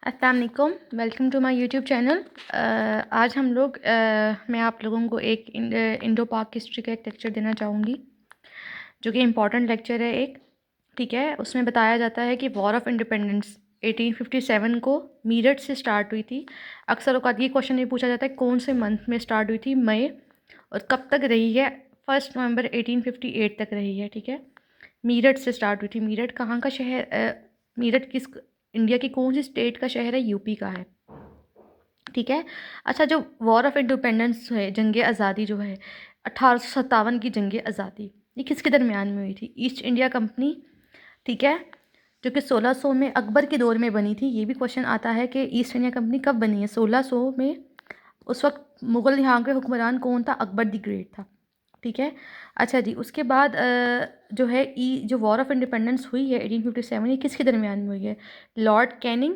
अस्सलाम वालेकुम, welcome to my YouTube channel. आज हम लोग मैं आप लोगों को एक इंडो पाक हिस्ट्री का एक लेक्चर देना चाहूँगी, जो कि इम्पॉर्टेंट लेक्चर है एक। ठीक है, उसमें बताया जाता है कि वॉर ऑफ इंडिपेंडेंस 1857 को मीरठ से स्टार्ट हुई थी। अक्सर औक़ात ये क्वेश्चन ये पूछा जाता है कौन से मंथ में स्टार्ट हुई थी, मई, और कब तक रही है। 1 नवंबर 1858 तक रही है। ठीक है, मीरठ से स्टार्ट हुई थी। मीरठ कहाँ का शहर? मीरठ किस इंडिया की कौन सी स्टेट का शहर है? यूपी का है। ठीक है। अच्छा, जो वॉर ऑफ इंडिपेंडेंस है, जंग आज़ादी जो है 1857 की जंग आज़ादी, ये किसके दरमियान में हुई थी? ईस्ट इंडिया कंपनी, ठीक है, जो कि 1600 में अकबर के दौर में बनी थी। ये भी क्वेश्चन आता है कि ईस्ट इंडिया कंपनी कब बनी है? 1600 में। उस वक्त मुग़ल यहाँ के हुक्मरान कौन था? अकबर द ग्रेट था। ठीक है। अच्छा जी, उसके बाद जो है जो वॉर ऑफ इंडिपेंडेंस हुई है 1857, ये किसके दरमियान में हुई है? लॉर्ड कैनिंग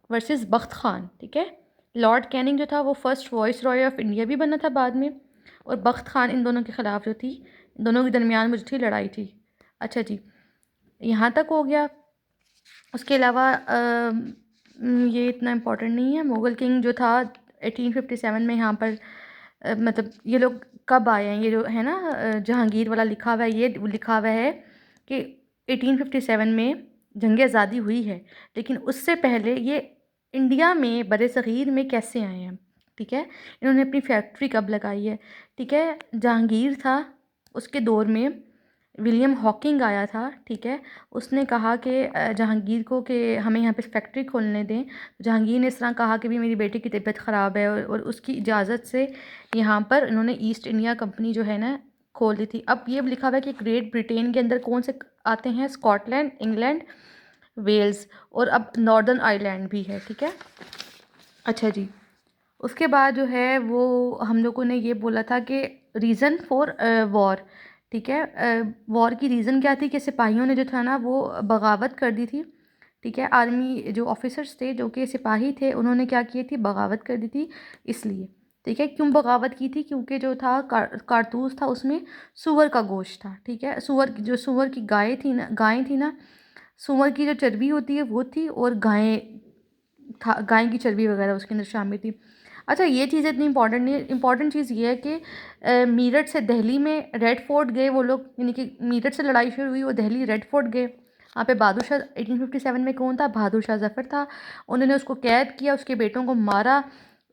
वर्सेस बख्त खान। ठीक है, लॉर्ड कैनिंग जो था वो first voice Roy of India भी बना था बाद में, और बख्त खान इन दोनों के ख़िलाफ़ जो थी, इन दोनों के दरमियान में जो थी लड़ाई थी। अच्छा जी, यहाँ तक हो गया। उसके अलावा ये इतना इम्पोर्टेंट नहीं है। मुग़ल किंग जो था 1857 में यहाँ पर मतलब ये लोग कब आए हैं? ये जो है ना जहांगीर वाला लिखा हुआ है, ये लिखा हुआ है कि 1857 में जंग आज़ादी हुई है, लेकिन उससे पहले ये इंडिया में बरे-सग़ीर में कैसे आए हैं? ठीक है, इन्होंने अपनी फैक्ट्री कब लगाई है? ठीक है, जहांगीर था, उसके दौर में विलियम हॉकिंग आया था। ठीक है, उसने कहा कि जहांगीर को कि हमें यहाँ पे फैक्ट्री खोलने दें। जहांगीर ने इस तरह कहा कि भी मेरी बेटी की तबीयत ख़राब है, और उसकी इजाज़त से यहाँ पर इन्होंने ईस्ट इंडिया कंपनी जो है ना खोल दी थी। अब ये लिखा हुआ है कि ग्रेट ब्रिटेन के अंदर कौन से आते हैं? स्कॉटलैंड, इंग्लैंड, वेल्स, और अब नॉर्दर्न आयरलैंड भी है। ठीक है। अच्छा जी, उसके बाद जो है वो हम लोगों ने ये बोला था कि रीज़न फॉर वॉर। ठीक है, वॉर की रीज़न क्या थी? कि सिपाहियों ने जो था ना वो बगावत कर दी थी। ठीक है, आर्मी जो ऑफिसर्स थे, जो कि सिपाही थे, उन्होंने क्या किए थी? बगावत कर दी थी, इसलिए। ठीक है, क्यों बगावत की थी? क्योंकि जो था कारतूस था, उसमें सूअर का गोश्त था। ठीक है, सूअर की गायें थी ना, सूअर की जो चर्बी होती है वो थी, और गाय की चर्बी वगैरह उसके अंदर शामिल थी। अच्छा, ये चीज़ इतनी इंपॉर्टेंट नहीं है। इंपॉर्टेंट चीज़ ये है कि मीरठ से दिल्ली में रेड फोर्ट गए वो लोग, यानी कि मीरठ से लड़ाई शुरू हुई, वो दिल्ली रेड फोर्ट गए। वहाँ पे बहादुर शाह 1857 में कौन था? बहादुर शाह ज़फ़र था। उन्होंने उसको कैद किया, उसके बेटों को मारा।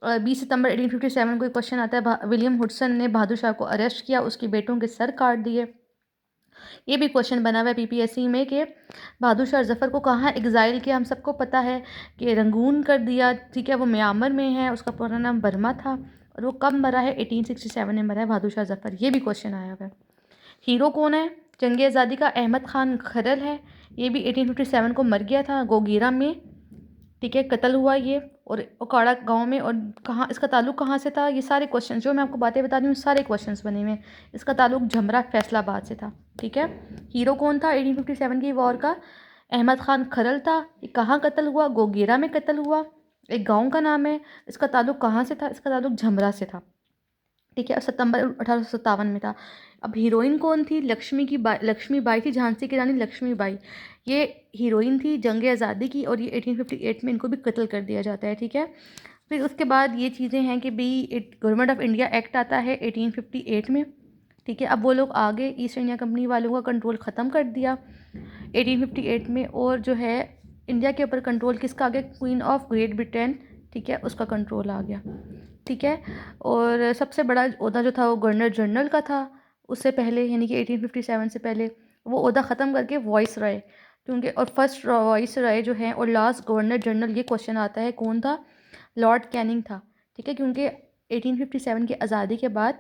20 सितंबर 1857 को एक क्वेश्चन आता है, विलियम हुडसन ने बहादुर शाह को अरेस्ट किया, उसके बेटों के सर काट दिए। ये भी क्वेश्चन बना हुआ है पीपीएससी में कि बहादुर शाह ज़फ़र को कहाँ एग्ज़ाइल किया? हम सबको पता है कि रंगून कर दिया। ठीक है, वो म्यांमार में है, उसका पूरा नाम बर्मा था, और वो कब मरा है? 1867 में मरा है बहादुर शाह ज़फ़र। ये भी क्वेश्चन आया हुआ है। हीरो कौन है जंग आज़ादी का? अहमद खान खरल है। ये भी 1857 को मर गया था गोगीरा में। ठीक है, कत्ल हुआ ये, और ओकाड़ा गांव में। और कहाँ इसका ताल्लुक कहाँ से था? ये सारे क्वेश्चन जो मैं आपको बातें बता रही हूँ, सारे क्वेश्चंस बने हुए हैं। इसका ताल्लुक झमरा फैसलाबाद से था। ठीक है, हीरो कौन था 1857 की वॉर का? अहमद खान खरल था। ये कहाँ कत्ल हुआ? गोगेरा में कत्ल हुआ, एक गाँव का नाम है। इसका ताल्लुक कहाँ से था? इसका ताल्लुक झमरा से था। ठीक है, और सितंबर 1857 में था। अब हीरोइन कौन थी? लक्ष्मीबाई थी, झांसी की रानी लक्ष्मीबाई। ये हीरोइन थी जंग आज़ादी की, और ये 1858 में इनको भी कत्ल कर दिया जाता है। ठीक है, फिर उसके बाद ये चीज़ें हैं कि भाई गवर्नमेंट ऑफ इंडिया एक्ट आता है 1858 में। ठीक है, अब वो लोग आगे ईस्ट इंडिया कंपनी वालों का कंट्रोल ख़त्म कर दिया 1858 में, और जो है इंडिया के ऊपर कंट्रोल किसका आ गया? Queen of great Britain. ठीक है, उसका कंट्रोल आ गया। ठीक है, और सबसे बड़ा ओहदा जो था वो गवर्नर जनरल का था। उससे पहले यानी कि 1857 से पहले वो ओहदा ख़त्म करके वॉइस रॉय, क्योंकि और फर्स्ट वॉइस रॉय जो है और लास्ट गवर्नर जनरल, ये क्वेश्चन आता है कौन था? लॉर्ड कैनिंग था। ठीक है, क्योंकि 1857 की आज़ादी के बाद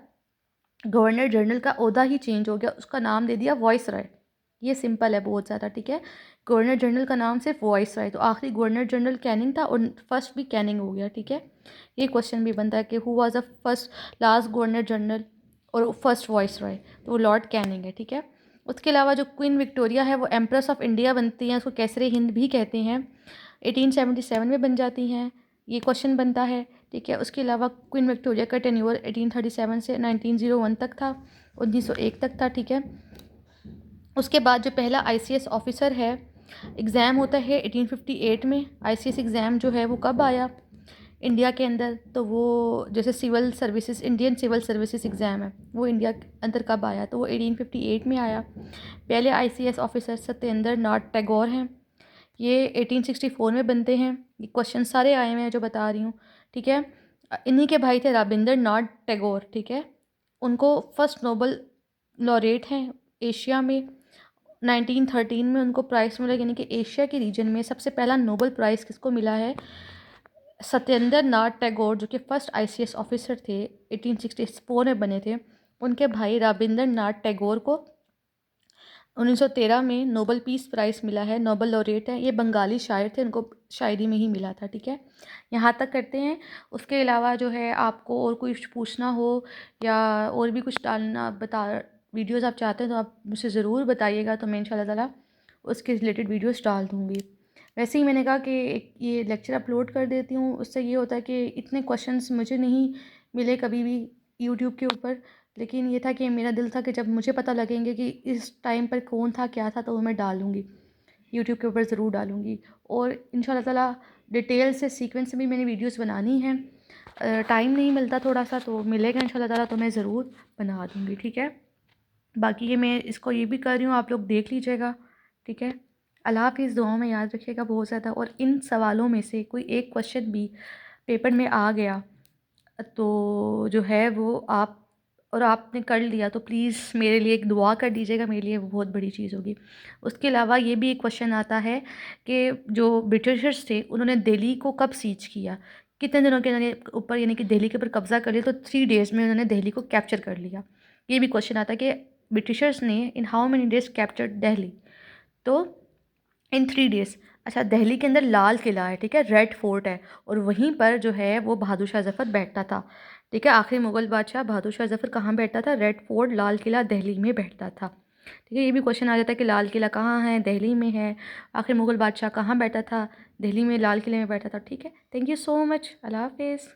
गवर्नर जनरल का ओहदा ही चेंज हो गया, उसका नाम दे दिया वॉइस रॉय। ये सिंपल है बहुत ज़्यादा। ठीक है, गवर्नर जनरल का नाम सिर्फ वॉइस रॉय, तो आखिरी गवर्नर जनरल कैनिंग था, और फर्स्ट भी कैनिंग हो गया। ठीक है, ये क्वेश्चन भी बनता है कि who was the first last governor general और फर्स्ट वॉइस रॉय? तो वो लॉर्ड कैनिंग है। ठीक है, उसके अलावा जो क्वीन विक्टोरिया है वो एम्प्रेस ऑफ इंडिया बनती हैं, उसको कैसरे हिंद भी कहते हैं। 1877 में बन जाती हैं, ये क्वेश्चन बनता है। ठीक है, उसके अलावा क्वीन विक्टोरिया का टेन्योर 1837 से 1901 तक था, 1901 तक था। ठीक है, उसके बाद जो पहला आईसीएस ऑफिसर है एग्ज़ाम होता है 1858 में। आईसीएस एग्ज़ाम जो है वो कब आया इंडिया के अंदर, तो वो जैसे civil services, Indian civil services exam है, वो इंडिया के अंदर कब आया, तो वो 1858 में आया। पहले आईसीएस ऑफिसर सत्येंद्र नाथ टैगोर हैं, ये 1864 में बनते हैं। ये क्वेश्चन सारे आए हुए हैं जो बता रही हूँ, ठीक है। इन्हीं के भाई थे रविंद्र नाथ टैगोर, ठीक है। उनको फर्स्ट नोबल लॉरेट हैं एशिया में। 1913 में उनको प्राइज़ मिला, यानी कि एशिया के रीजन में सबसे पहला नोबल प्राइज़ किसको मिला है, सत्येंद्र नाथ टैगोर, जो कि फर्स्ट आईसीएस ऑफिसर थे, 1864 में बने थे। उनके भाई रविंद्र नाथ टैगोर को 1913 में नोबल पीस प्राइज़ मिला है, नोबल लॉरेट है। ये बंगाली शायर थे, उनको शायरी में ही मिला था, ठीक है। यहाँ तक करते हैं। उसके अलावा जो है आपको और कुछ पूछना हो या और भी कुछ डालना बता वीडियोज़ आप चाहते हैं तो आप मुझसे ज़रूर बताइएगा, तो मैं इंशाल्लाह ताला उसके रिलेटेड वीडियोज़ डाल दूँगी। वैसे ही मैंने कहा कि एक ये लेक्चर अपलोड कर देती हूँ, उससे ये होता है कि इतने क्वेश्चंस मुझे नहीं मिले कभी भी यूट्यूब के ऊपर, लेकिन ये था कि मेरा दिल था कि जब मुझे पता लगेंगे कि इस टाइम पर कौन था क्या था, तो वो मैं डालूँगी यूट्यूब के ऊपर, ज़रूर डालूँगी। और इंशाल्लाह ताला डिटेल से सीक्वेंस में भी मैंने वीडियोस बनानी हैं। टाइम नहीं मिलता थोड़ा सा, तो मिलेगा इंशाल्लाह ताला तो मैं ज़रूर बना दूँगी, ठीक है। बाकी ये मैं इसको ये भी कर रही हूँ, आप लोग देख लीजिएगा, ठीक है। अल्लाह हाफ़िज़, दुआओं में याद रखिएगा बहुत ज़्यादा। और इन सवालों में से कोई एक क्वेश्चन भी पेपर में आ गया तो जो है वो आप और आपने कर लिया तो प्लीज़ मेरे लिए एक दुआ कर दीजिएगा, मेरे लिए वो बहुत बड़ी चीज़ होगी। उसके अलावा ये भी एक क्वेश्चन आता है कि जो ब्रिटिशर्स थे उन्होंने दिल्ली को कब सीज किया, कितने दिनों के उन्होंने ऊपर, यानी कि दिल्ली के ऊपर कब्ज़ा कर लिया, तो 3 डेज़ में उन्होंने दिल्ली को कैप्चर कर लिया। ये भी क्वेश्चन आता है कि ब्रिटिशर्स ने in how many days captured Delhi, तो इन 3 डेज़। अच्छा, दिल्ली के अंदर लाल किला है, ठीक है, रेड फोर्ट है, और वहीं पर जो है वो बहादुर शाह ज़फ़र बैठता था, ठीक है। आखिरी मुग़ल बादशाह बहादुर शाह ज़फ़र कहाँ बैठता था, रेड फोर्ट लाल किला दिल्ली में बैठता था, ठीक है। ये भी क्वेश्चन आ जाता है कि लाल किला कहाँ है, दिल्ली में है। आखिरी मुग़ल बादशाह कहाँ बैठा था, दिल्ली में लाल किले में बैठा था, ठीक है। थैंक यू सो मच, अल्लाह हाफ़िज़।